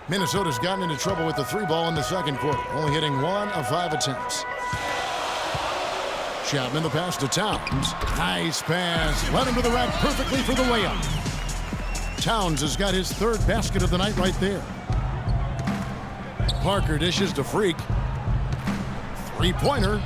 Minnesota's gotten into trouble with the three ball in the second quarter, only hitting 1 of 5 attempts. Chapman the pass to Towns. Nice pass. Led him to the rack perfectly for the layup. Towns has got his third basket of the night right there. Parker dishes to Freak. Three-pointer.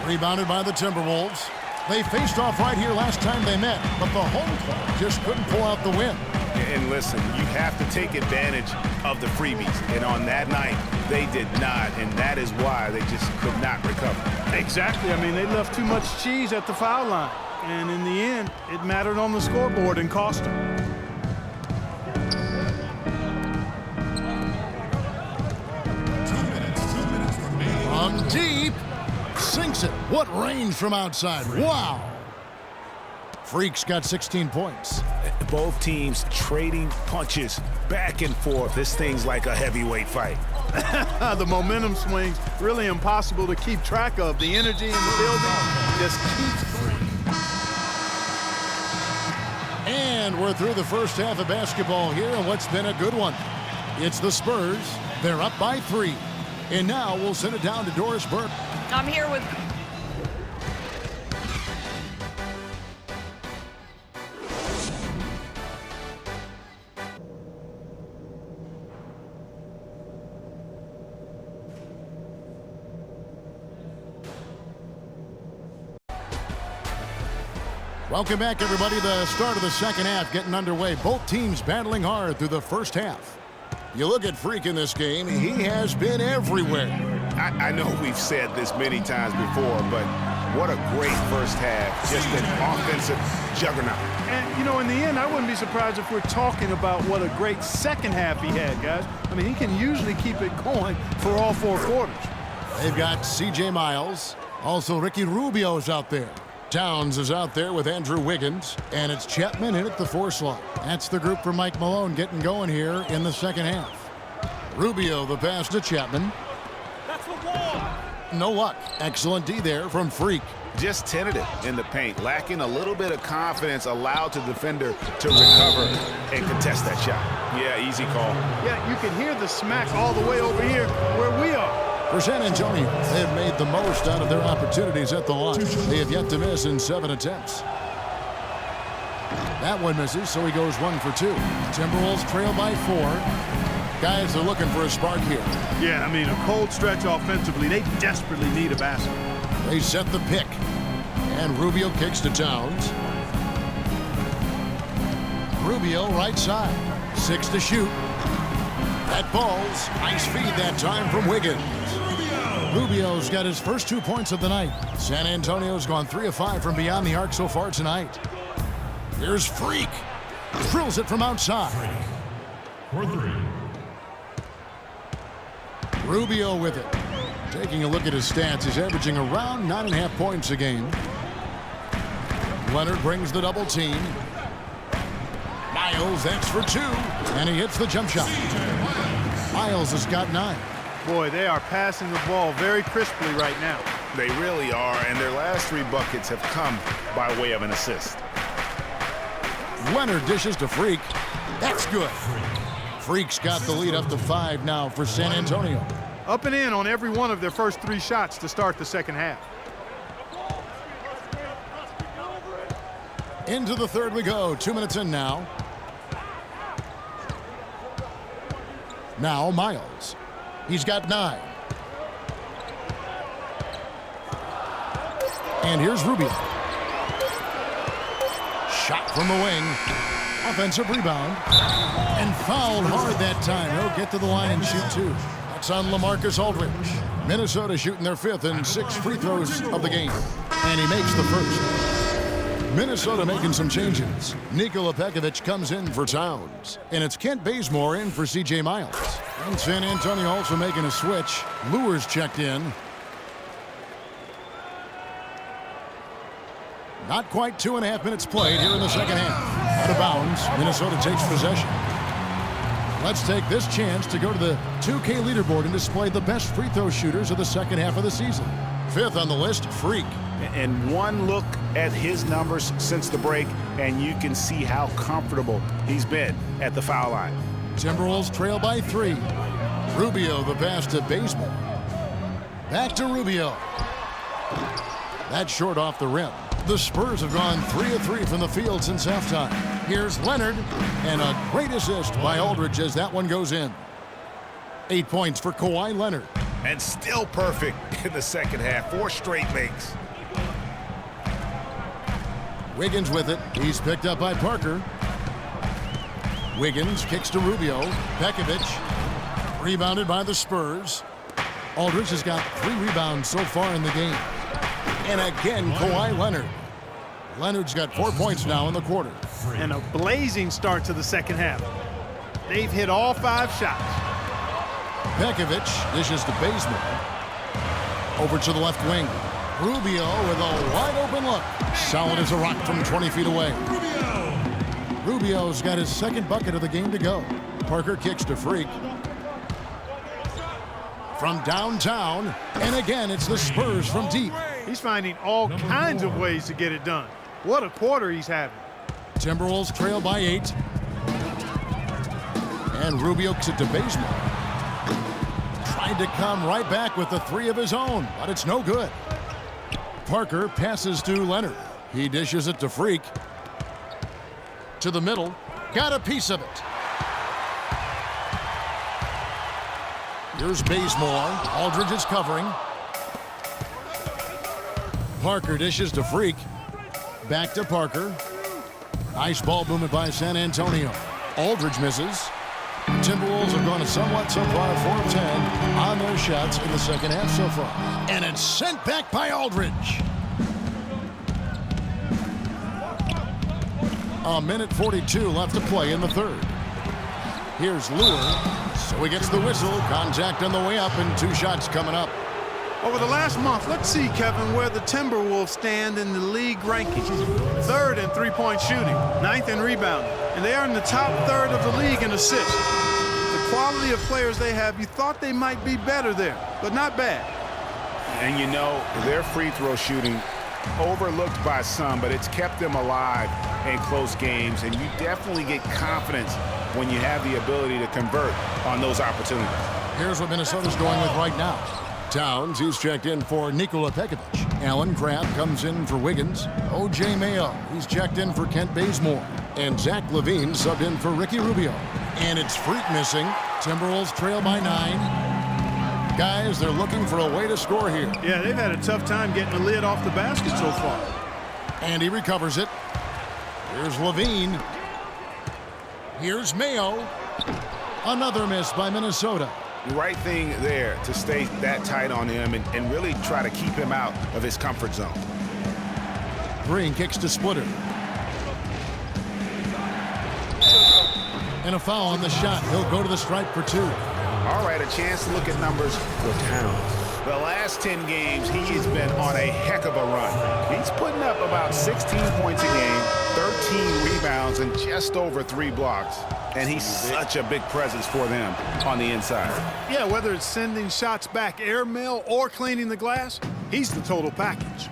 Rebounded by the Timberwolves. They faced off right here last time they met, but the home club just couldn't pull out the win. And listen, you have to take advantage of the freebies. And on that night, they did not, and that is why they just could not recover. Exactly. I mean, they left too much cheese at the foul line. And in the end, it mattered on the scoreboard and cost them. From deep. Sinks it. What range from outside. Wow. Freak's got 16 points. Both teams trading punches back and forth. This thing's like a heavyweight fight. The momentum swings really impossible to keep track of. The energy in the building just keeps free. And we're through the first half of basketball here, and what's been a good one. It's the Spurs. They're up by 3. And now we'll send it down to Doris Burke. I'm here with... Welcome back, everybody. The start of the second half getting underway. Both teams battling hard through the first half. You look at Freak in this game, he has been everywhere. I know we've said this many times before, but what a great first half. Just an offensive juggernaut. And, you know, in the end, I wouldn't be surprised if we're talking about what a great second half he had, guys. I mean, he can usually keep it going for all 4 quarters. They've got C.J. Miles. Also, Ricky Rubio's out there. Towns is out there with Andrew Wiggins, and it's Chapman in at the 4 slot. That's the group for Mike Malone getting going here in the second half. Rubio the pass to Chapman. That's the wall. No luck. Excellent D there from Freak. Just tentative in the paint, lacking a little bit of confidence, allowed the defender to recover and contest that shot. Yeah, easy call. Yeah, you can hear the smack all the way over here where we are. For San Antonio, they have made the most out of their opportunities at the line. They have yet to miss in 7 attempts. That one misses, so he goes 1 for 2. Timberwolves trail by 4. Guys are looking for a spark here. Yeah, I mean, a cold stretch offensively. They desperately need a basket. They set the pick. And Rubio kicks to Towns. Rubio right side. 6 to shoot. That ball's nice feed that time from Wiggins. Rubio's got his first 2 points of the night. San Antonio's gone 3 of 5 from beyond the arc so far tonight. Here's Freak. Drills it from outside. For 3. Rubio with it. Taking a look at his stats, he's averaging around 9.5 points a game. Leonard brings the double team. Miles, that's for 2. And he hits the jump shot. Miles has got 9. Boy, they are passing the ball very crisply right now. They really are, and their last 3 buckets have come by way of an assist. Leonard dishes to Freak. That's good. Freak's got the lead up to 5 now for San Antonio. Up and in on every one of their first 3 shots to start the second half. Into the third we go. 2 minutes in now. Now Miles. He's got 9. And here's Rubio. Shot from the wing. Offensive rebound. And fouled hard that time. He'll get to the line and shoot 2. That's on LaMarcus Aldridge. Minnesota shooting their 5th and 6th free throws of the game. And he makes the first. Minnesota making some changes. Nikola Pekovic comes in for Towns. And it's Kent Bazemore in for C.J. Miles. And San Antonio also making a switch. Lewis checked in. Not quite 2.5 minutes played here in the second half. Out of bounds, Minnesota takes possession. Let's take this chance to go to the 2K leaderboard and display the best free throw shooters of the second half of the season. 5th on the list, Freak. And one look at his numbers since the break, and you can see how comfortable he's been at the foul line. Timberwolves trail by 3. Rubio the pass to Bazemore. Back to Rubio. That's short off the rim. The Spurs have gone 3 of 3 from the field since halftime. Here's Leonard, and a great assist by Aldridge as that one goes in. 8 points for Kawhi Leonard. And still perfect in the second half. 4 straight makes. Wiggins with it. He's picked up by Parker. Wiggins kicks to Rubio. Pekovic rebounded by the Spurs. Aldridge has got 3 rebounds so far in the game. And again, Kawhi Leonard. Leonard's got 4 points now in the quarter. And a blazing start to the second half. They've hit all 5 shots. Pekovic dishes to Bazemore. Over to the left wing. Rubio with a wide open look. Solid as a rock from 20 feet away. Rubio's got his second bucket of the game to go. Parker kicks to Freak. From downtown, and again, it's the Spurs from deep. He's finding all kinds of ways to get it done. What a quarter he's having. Timberwolves trail by 8. And Rubio kicks it to Bazemore. Tried to come right back with the 3 of his own, but it's no good. Parker passes to Leonard. He dishes it to Freak. To the middle. Got a piece of it. Here's Bazemore. Aldridge is covering. Parker dishes to Freak. Back to Parker. Nice ball movement by San Antonio. Aldridge misses. Timberwolves have gone somewhat so far 4 of 10 on their shots in the second half so far. And it's sent back by Aldridge. A minute 42 left to play in the third. Here's Lure. So he gets the whistle. Contact on the way up and 2 shots coming up. Over the last month, let's see, Kevin, where the Timberwolves stand in the league rankings. 3rd in three-point shooting, 9th in rebounding, and they are in the top 3rd of the league in assists. The quality of players they have, you thought they might be better there, but not bad. And you know, their free throw shooting overlooked by some, but it's kept them alive in close games, and you definitely get confidence when you have the ability to convert on those opportunities. Here's what Minnesota's going with right now. Towns, he's checked in for Nikola Pekovic. Alan Crabb comes in for Wiggins. O.J. Mayo, he's checked in for Kent Bazemore. And Zach LaVine subbed in for Ricky Rubio. And it's Freak missing. Timberwolves trail by 9. Guys, they're looking for a way to score here. Yeah, they've had a tough time getting the lid off the basket so far. And he recovers it. Here's LaVine. Here's Mayo. Another miss by Minnesota. Right thing there to stay that tight on him and really try to keep him out of his comfort zone. Green kicks to Splitter. And a foul on the shot. He'll go to the stripe for 2. All right, a chance to look at numbers for Towns. The last 10 games, he has been on a heck of a run. He's putting up about 16 points a game, 13 rebounds, and just over 3 blocks. And he's such a big presence for them on the inside. Yeah, whether it's sending shots back airmail or cleaning the glass, he's the total package.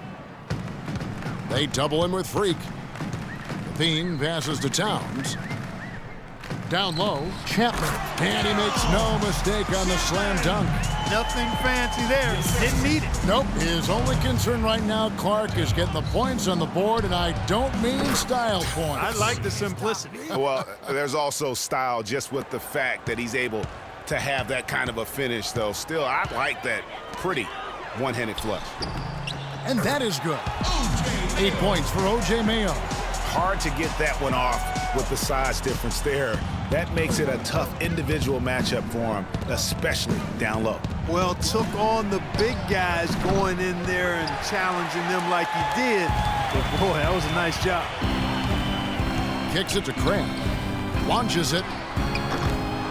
They double him with Freak. Thien passes to Towns. Down low, Chapman. And he makes no mistake on the slam dunk. Nothing fancy there. Didn't need it. Nope. His only concern right now, Clark, is getting the points on the board, and I don't mean style points. I like the simplicity. Well, there's also style just with the fact that he's able to have that kind of a finish, though. Still, I like that pretty one-handed flush. And that is good. 8 points for O.J. Mayo. Hard to get that one off with the size difference there. That makes it a tough individual matchup for him, especially down low. Well, took on the big guys going in there and challenging them like he did. But boy, that was a nice job. Kicks it to Crabb. Launches it.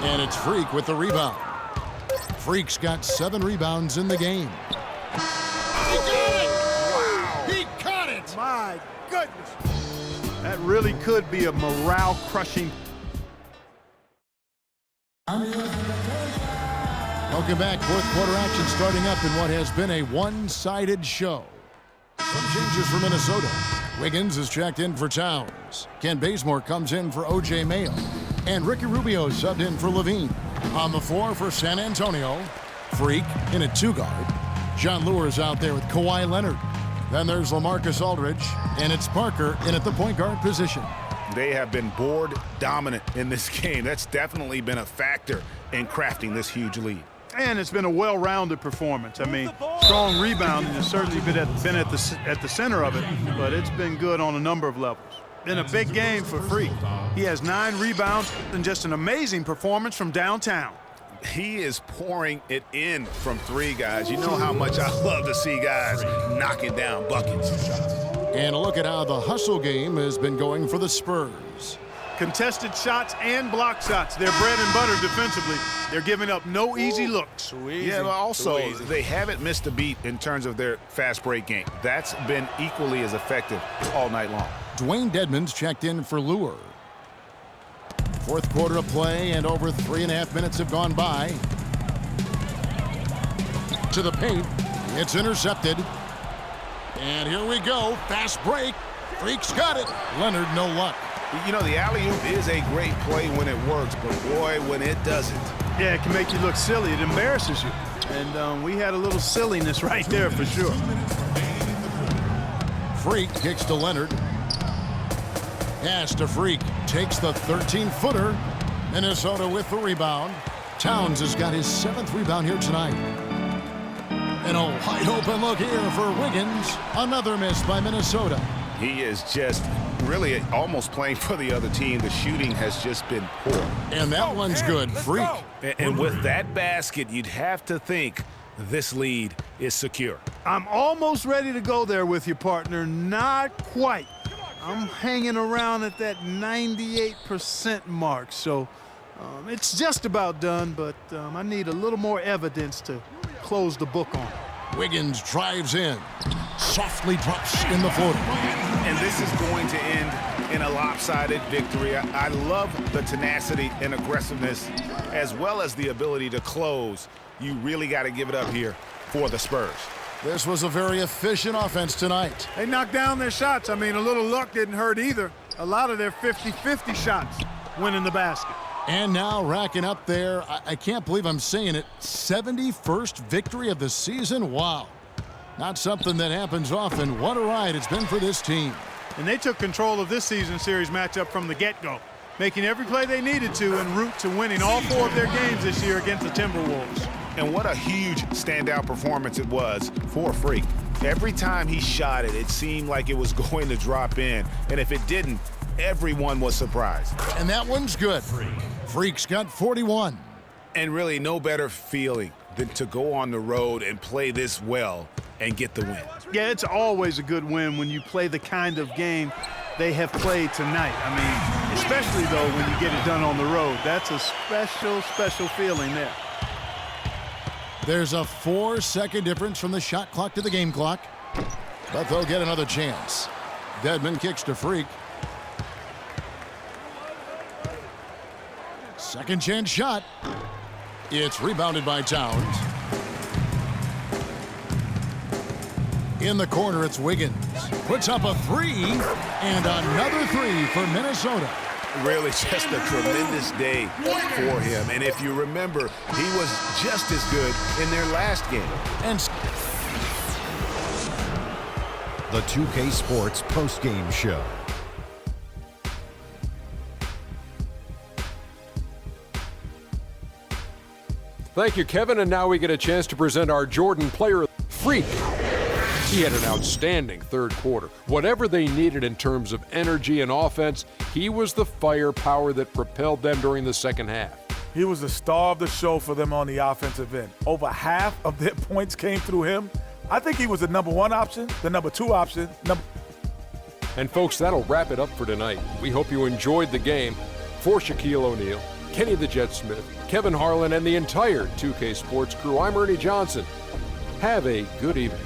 And it's Freak with the rebound. Freak's got 7 rebounds in the game. He got it! Wow! He caught it! My goodness. That really could be a morale-crushing. Welcome back. Fourth quarter action starting up in what has been a one-sided show. Some changes for Minnesota. Wiggins is checked in for Towns. Kent Bazemore comes in for O.J. Mayo. And Ricky Rubio subbed in for Levine. On the floor for San Antonio, Freak in at 2-guard. John Lure's out there with Kawhi Leonard. Then there's LaMarcus Aldridge, and it's Parker in at the point guard position. They have been board dominant in this game. That's definitely been a factor in crafting this huge lead. And it's been a well-rounded performance. I mean, strong rebounding has certainly been at the center of it, but it's been good on a number of levels. Been a big game for Freak. He has 9 rebounds and just an amazing performance from downtown. He is pouring it in from 3, guys. You know how much I love to see guys knocking down buckets. And a look at how the hustle game has been going for the Spurs. Contested shots and block shots. They're bread and butter defensively. They're giving up no easy looks. Yeah, but also they haven't missed a beat in terms of their fast break game. That's been equally as effective all night long. Dwayne Dedmon's checked in for Lure. Fourth quarter of play, and over 3.5 minutes have gone by. To the paint. It's intercepted. And here we go. Fast break. Freak's got it. Leonard, no luck. You know, the alley-oop is a great play when it works, but boy, when it doesn't. Yeah, it can make you look silly. It embarrasses you. And we had a little silliness right there for sure. Freak kicks to Leonard. Pass to Freak. Takes the 13-footer. Minnesota with the rebound. Towns has got his 7th rebound here tonight. And a wide open look here for Wiggins. Another miss by Minnesota. He is just really almost playing for the other team. The shooting has just been poor. And that one's good. Freak. And with that basket, you'd have to think this lead is secure. I'm almost ready to go there with you, partner. Not quite. I'm hanging around at that 98% mark. So it's just about done, but I need a little more evidence to close the book on it. Wiggins drives in. Softly drops in the floater. And this is going to end in a lopsided victory. I love the tenacity and aggressiveness as well as the ability to close. You really got to give it up here for the Spurs. This was a very efficient offense tonight. They knocked down their shots. I mean, a little luck didn't hurt either. A lot of their 50-50 shots went in the basket. And now racking up there, I can't believe I'm saying it, 71st victory of the season. Wow. Not something that happens often. What a ride it's been for this team. And they took control of this season series matchup from the get-go, making every play they needed to en route to winning all 4 of their games this year against the Timberwolves. And what a huge standout performance it was for Freak. Every time he shot it, it seemed like it was going to drop in. And if it didn't, everyone was surprised. And that one's good. Freak's got 41. And really no better feeling than to go on the road and play this well and get the win. Yeah, it's always a good win when you play the kind of game they have played tonight. I mean, especially, though, when you get it done on the road. That's a special, special feeling there. There's a 4-second difference from the shot clock to the game clock. But they'll get another chance. Dedmon kicks to Freak. Second chance shot. It's rebounded by Towns. In the corner, it's Wiggins. Puts up a 3, and another 3 for Minnesota. Really just a tremendous day for him. And if you remember, he was just as good in their last game. And the 2K Sports postgame show. Thank you, Kevin. And now we get a chance to present our Jordan player, Freak. He had an outstanding third quarter. Whatever they needed in terms of energy and offense, he was the firepower that propelled them during the second half. He was the star of the show for them on the offensive end. Over half of their points came through him. I think he was the number 1 option, the number 2 option. And folks, that'll wrap it up for tonight. We hope you enjoyed the game. For Shaquille O'Neal, Kenny the Jet Smith, Kevin Harlan, and the entire 2K Sports crew, I'm Ernie Johnson. Have a good evening.